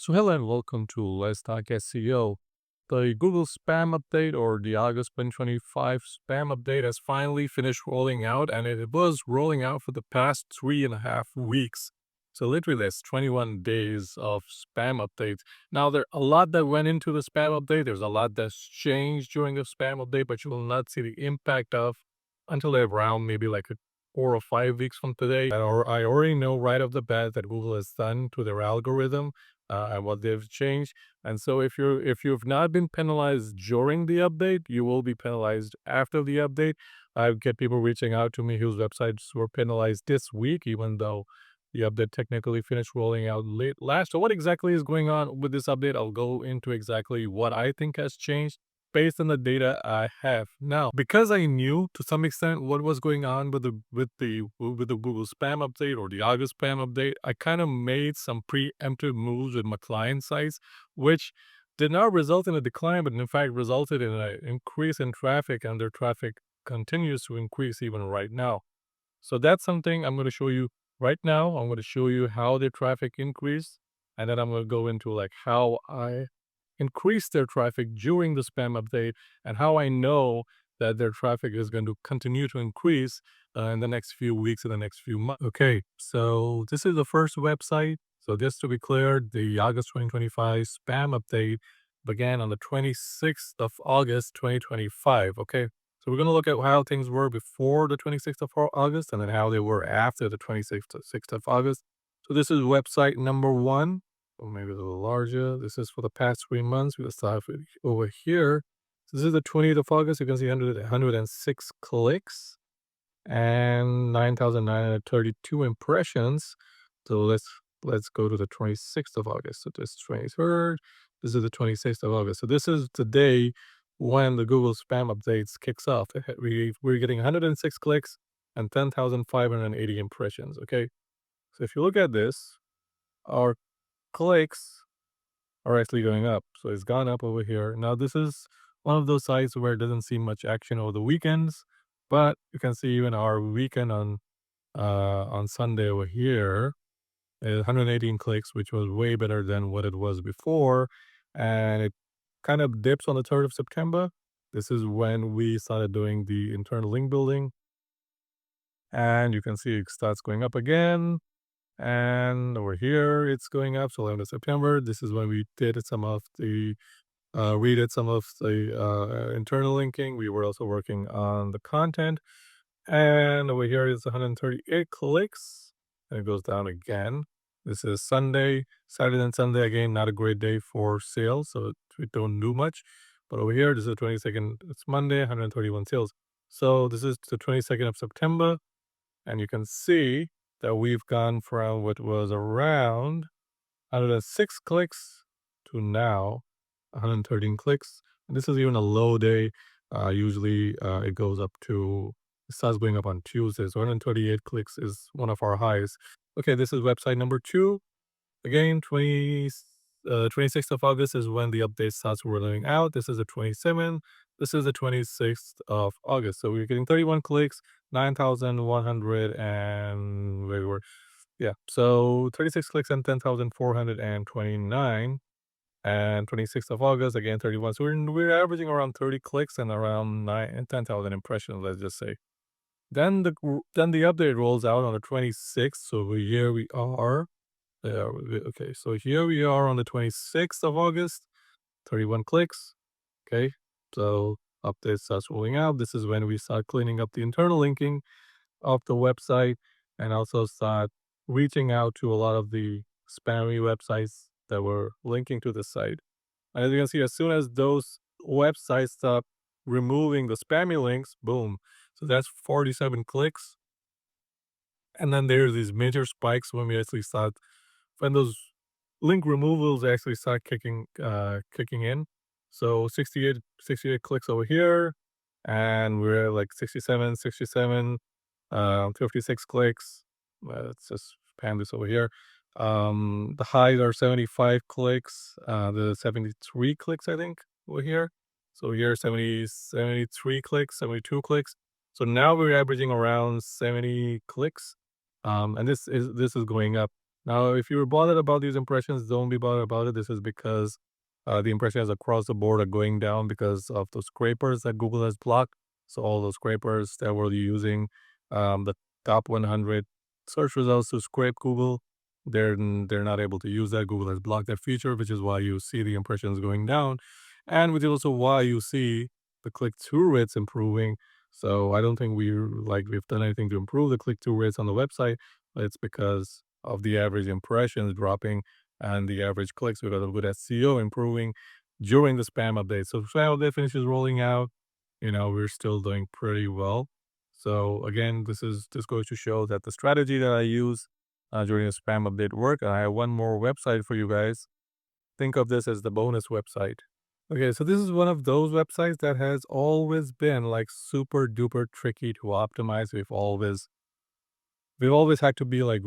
So hello and welcome to Let's Talk SEO. The Google Spam Update or the August 2025 Spam Update has finally finished rolling out, and it was rolling out for the past 3.5 weeks. So literally that's 21 days of spam updates. Now there's a lot that went into the spam update. There's a lot that's changed during the spam update, but you will not see the impact of until around maybe like 4 or 5 weeks from today. I already know right off the bat that Google has done to their algorithm and what they've changed. And so if you've not been penalized during the update, you will be penalized after the update. I get people reaching out to me whose websites were penalized this week, even though the update technically finished rolling out late last. So what exactly is going on with this update? I'll go into exactly what I think has changed based on the data I have now. Because I knew to some extent what was going on with the Google Spam update or the August Spam update, I kind of made some preemptive moves with my client sites, which did not result in a decline, but in fact resulted in an increase in traffic, and their traffic continues to increase even right now. So that's something I'm going to show you right now. I'm going to show you how their traffic increased, and then I'm going to go into like how I increase their traffic during the spam update and how I know that their traffic is going to continue to increase in the next few weeks, in the next few months. Okay, so this is the first website. So just to be clear, the August 2025 spam update began on the 26th of August 2025. Okay, so we're going to look at how things were before the 26th of August and then how they were after the 26th of August. So this is website number one, or maybe a little larger. This is for the past 3 months. We'll start with over here. So this is the 20th of August. You can see 106 clicks and 9,932 impressions. So let's go to the 26th of August. So this 23rd. This is the 26th of August. So this is the day when the Google Spam updates kicks off. We're getting 106 clicks and 10,580 impressions. Okay. So if you look at this, our clicks are actually going up. So it's gone up over here. Now this is one of those sites where it doesn't see much action over the weekends, but you can see even our weekend on Sunday over here is 118 clicks, which was way better than what it was before. And it kind of dips on the 3rd of September. This is when we started doing the internal link building. And you can see it starts going up again. And over here, it's going up. So 11th of September, this is when we did some of the redid some of the internal linking. We were also working on the content. And over here is 138 clicks. And it goes down again. This is Sunday, Saturday and Sunday. Again, not a great day for sales, so we don't do much. But over here, this is the 22nd. It's Monday, 131 sales. So this is the 22nd of September. And you can see that we've gone from what was around 106 clicks to now 113 clicks. And this is even a low day. Usually it goes up to, it starts going up on Tuesdays. So 138 clicks is one of our highs. Okay, this is website number 2. Again, 26th of August is when the update starts rolling out. This is the 27th. This is the 26th of August. So we're getting 31 clicks, 9,100 and wait, we're, yeah. So 36 clicks and 10,429. And 26th of August, again, 31. So we're averaging around 30 clicks and around 9 and 10,000 impressions, let's just say. Then the update rolls out on the 26th. So here we are. Okay, so here we are on the 26th of August, 31 clicks. Okay, so update starts rolling out. This is when we start cleaning up the internal linking of the website and also start reaching out to a lot of the spammy websites that were linking to the site. And as you can see, as soon as those websites stop removing the spammy links, boom. So that's 47 clicks. And then there's these major spikes when we actually start, when those link removals actually start kicking in. So 68 clicks over here, and we're at like 67, 56 clicks. Let's just pan this over here. The highs are 75 clicks, the 73 clicks, I think, over here. So here 73 clicks, 72 clicks. So now we're averaging around 70 clicks. And this is going up Now, if you were bothered about these impressions, don't be bothered about it. This is because the impressions across the board are going down because of the scrapers that Google has blocked. So all those scrapers that were using the top 100 search results to scrape Google, they're not able to use that. Google has blocked that feature, which is why you see the impressions going down, and which is also why you see the click-through rates improving. So I don't think we've done anything to improve the click-through rates on the website. It's because of the average impressions dropping and the average clicks because of good SEO improving during the spam update. So spam update finishes rolling out, we're still doing pretty well. So again, this goes to show that the strategy that I use during the spam update work. And I have one more website for you guys. Think of this as the bonus website. Okay, so this is one of those websites that has always been like super duper tricky to optimize. We've always had to be like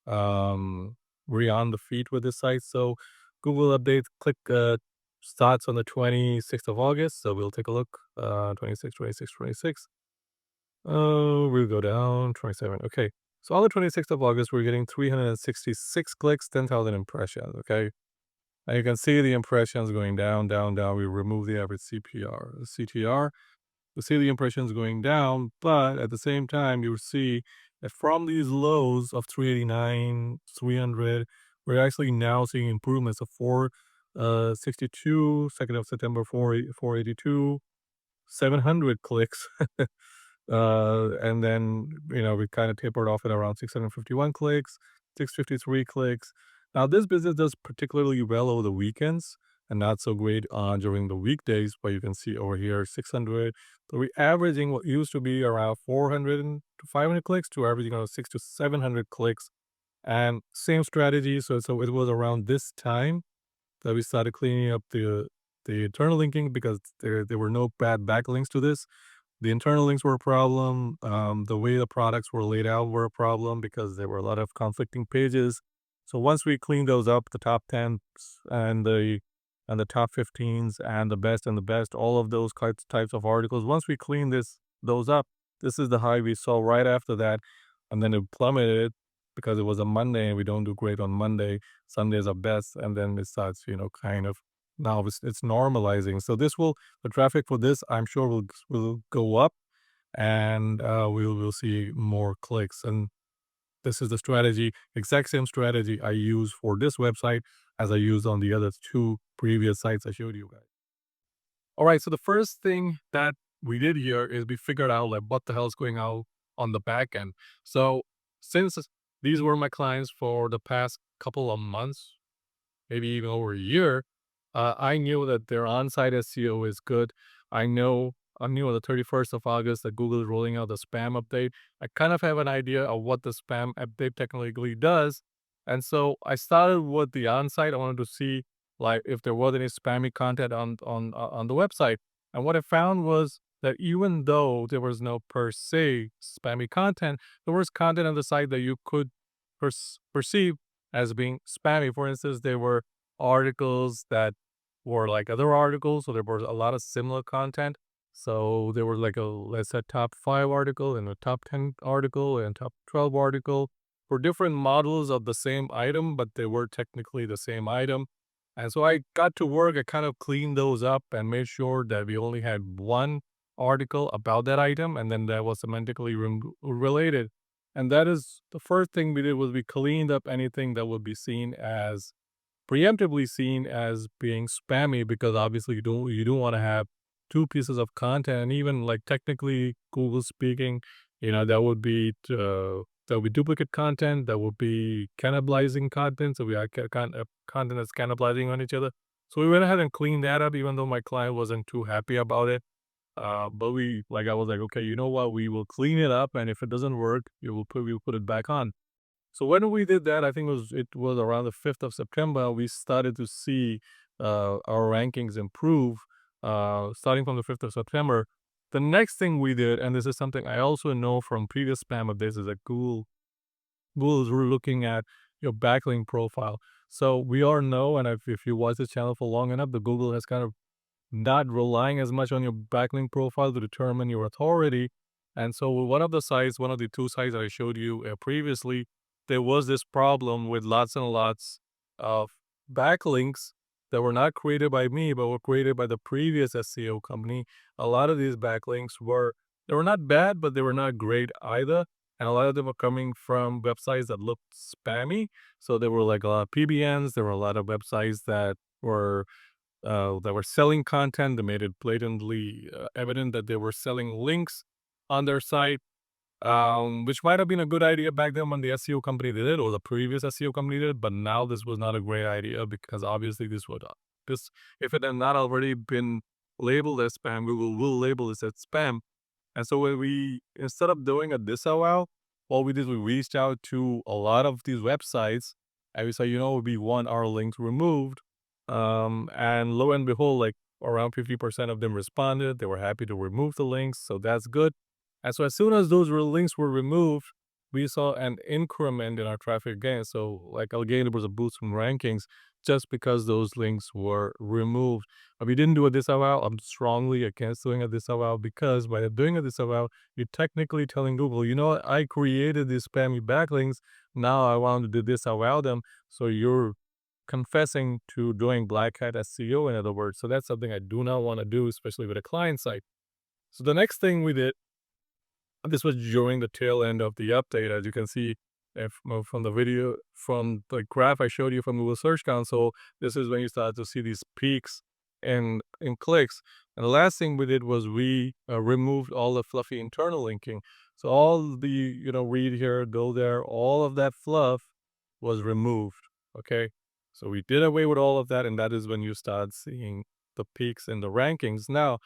um very on the feet with this site. So Google updates click starts on the 26th of August. So we'll take a look. 26, 26, 26. Oh, we'll go down 27. Okay. So on the 26th of August, we're getting 366 clicks, 10,000 impressions. Okay. And you can see the impressions going down, down, down. We remove the average CTR. You see the impressions going down, but at the same time, you see that from these lows of 389, 300, we're actually now seeing improvements of 462, 2nd of September, 482, 700 clicks. And then, we kind of tapered off at around 651 clicks, 653 clicks. Now, this business does particularly well over the weekends and not so great during the weekdays, but you can see over here 600. So we're averaging what used to be around 400 to 500 clicks to averaging around 6 to 700 clicks. And same strategy. So it was around this time that we started cleaning up the internal linking because there were no bad backlinks to this. The internal links were a problem. The way the products were laid out were a problem because there were a lot of conflicting pages. So once we cleaned those up, the top 10s and the top 15s and the best, all of those types of articles. Once we cleaned those up, this is the high we saw right after that, and then it plummeted because it was a Monday and we don't do great on Monday. Sundays are best, and then it starts, kind of now it's normalizing. So the traffic for this, I'm sure will go up, and we'll see more clicks. And this is the strategy, exact same strategy I use for this website as I used on the other two previous sites I showed you guys. All right, so the first thing that we did here is we figured out like what the hell is going on the back end. So since these were my clients for the past couple of months, maybe even over a year, I knew that their on-site SEO is good. I knew on the 31st of August that Google is rolling out the spam update. I kind of have an idea of what the spam update technically does. And so I started with the on-site. I wanted to see like if there was any spammy content on the website. And what I found was that even though there was no per se spammy content, there was content on the site that you could perceive as being spammy. For instance, there were articles that were like other articles, so there was a lot of similar content. So there was like let's say top 5 article and a top 10 article and top 12 article for different models of the same item, but they were technically the same item. And so I got to work, I kind of cleaned those up and made sure that we only had one article about that item and then that was semantically related. And that is the first thing we did was we cleaned up anything that would be seen as preemptively seen as being spammy because obviously you don't want to have two pieces of content and even like technically Google speaking, that would be duplicate content, that would be cannibalizing content. So we have content that's cannibalizing on each other. So we went ahead and cleaned that up, even though my client wasn't too happy about it. But I was like, okay, you know what? We will clean it up, and if it doesn't work, we will put it back on. So when we did that, I think it was around the 5th of September, we started to see our rankings improve starting from the 5th of September. The next thing we did, and this is something I also know from previous spam updates, is that Google is looking at your backlink profile. So we all know, and if you watch this channel for long enough, the Google has kind of not relying as much on your backlink profile to determine your authority. And so one of the two sites that I showed you previously, there was this problem with lots and lots of backlinks that were not created by me, but were created by the previous SEO company. A lot of these backlinks they were not bad, but they were not great either. And a lot of them were coming from websites that looked spammy. So there were like a lot of PBNs. There were a lot of websites that were selling content. That made it blatantly evident that they were selling links on their site, which might have been a good idea back then when the SEO company did it, or the previous SEO company did it. But now this was not a great idea, because obviously this, if it had not already been labeled as spam, Google will label this as spam. And so when instead of doing a disavow, what we did, we reached out to a lot of these websites and we said, we want our links removed. And lo and behold, like around 50% of them responded. They were happy to remove the links. So that's good. And so as soon as those links were removed, we saw an increment in our traffic gain. So like again, there was a boost in rankings just because those links were removed. If you didn't do a disavow, I'm strongly against doing a disavow, because by doing a disavow, you're technically telling Google, what, I created these spammy backlinks. Now I want to disavow them. So you're confessing to doing black hat SEO, in other words. So that's something I do not want to do, especially with a client site. So the next thing we did, this was during the tail end of the update, as you can see from the video, from the graph I showed you from Google Search Console. This is when you start to see these peaks in clicks. And the last thing we did was we removed all the fluffy internal linking. So all the, read here, go there, all of that fluff was removed. Okay. So we did away with all of that. And that is when you start seeing the peaks in the rankings. Now,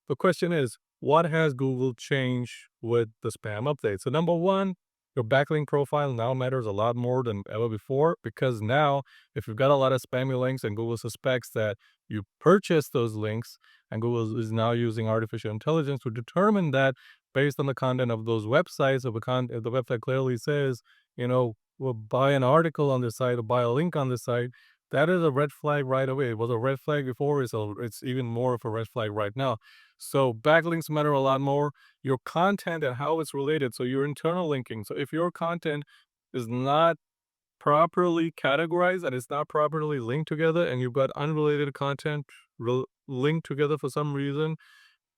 the question is, what has Google changed with the spam update? So number one, your backlink profile now matters a lot more than ever before, because now if you've got a lot of spammy links and Google suspects that you purchased those links, and Google is now using artificial intelligence to determine that based on the content of those websites, if the website clearly says, well, buy an article on this site or buy a link on this site, that is a red flag right away. It was a red flag before, it's even more of a red flag right now. So backlinks matter a lot more. Your content and how it's related. So your internal linking. So if your content is not properly categorized and it's not properly linked together, and you've got unrelated content linked together for some reason,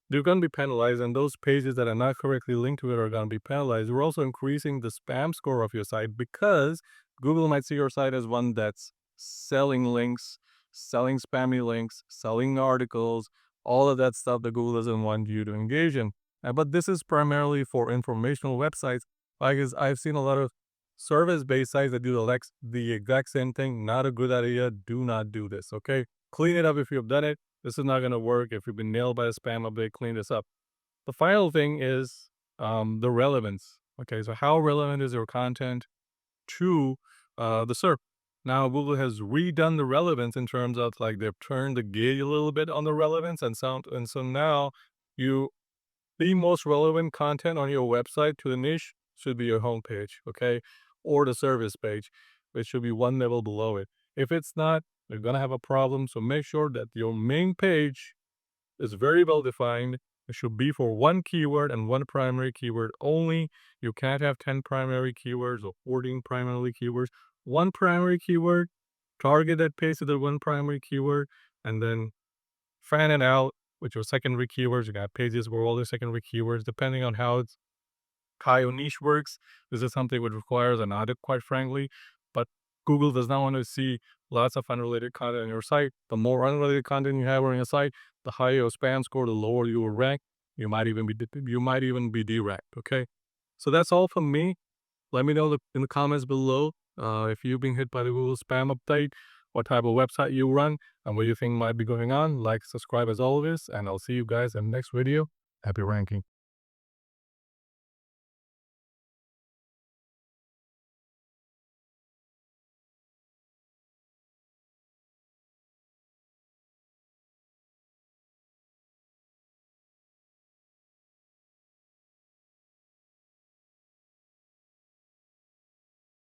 you're going to be penalized, and those pages that are not correctly linked to it are going to be penalized. You're also increasing the spam score of your site, because Google might see your site as one that's selling links, selling spammy links, selling articles, all of that stuff that Google doesn't want you to engage in. But this is primarily for informational websites. Like I've seen a lot of service-based sites that do the exact same thing. Not a good idea. Do not do this, okay? Clean it up if you've done it. This is not going to work. If you've been nailed by a spam update, clean this up. The final thing is the relevance. Okay, so how relevant is your content to the SERP? Now, Google has redone the relevance in terms of like they've turned the gauge a little bit on the relevance, and so now the most relevant content on your website to the niche should be your homepage, okay, or the service page, which should be one level below it. If it's not, you're gonna have a problem. So make sure that your main page is very well defined. It should be for one keyword and one primary keyword only. You can't have 10 primary keywords or 14 primary keywords. One primary keyword, target that page to the one primary keyword, and then fan it out with your secondary keywords. You got pages where all the secondary keywords, depending on how your niche works. This is something which requires an audit, quite frankly. But Google does not want to see lots of unrelated content on your site. The more unrelated content you have on your site, the higher your spam score, the lower you will rank. You might even be deranked. Okay, so that's all from me. Let me know in the comments below if you've been hit by the Google spam update, what type of website you run, and what you think might be going on. Like, subscribe as always, and I'll see you guys in the next video. Happy ranking.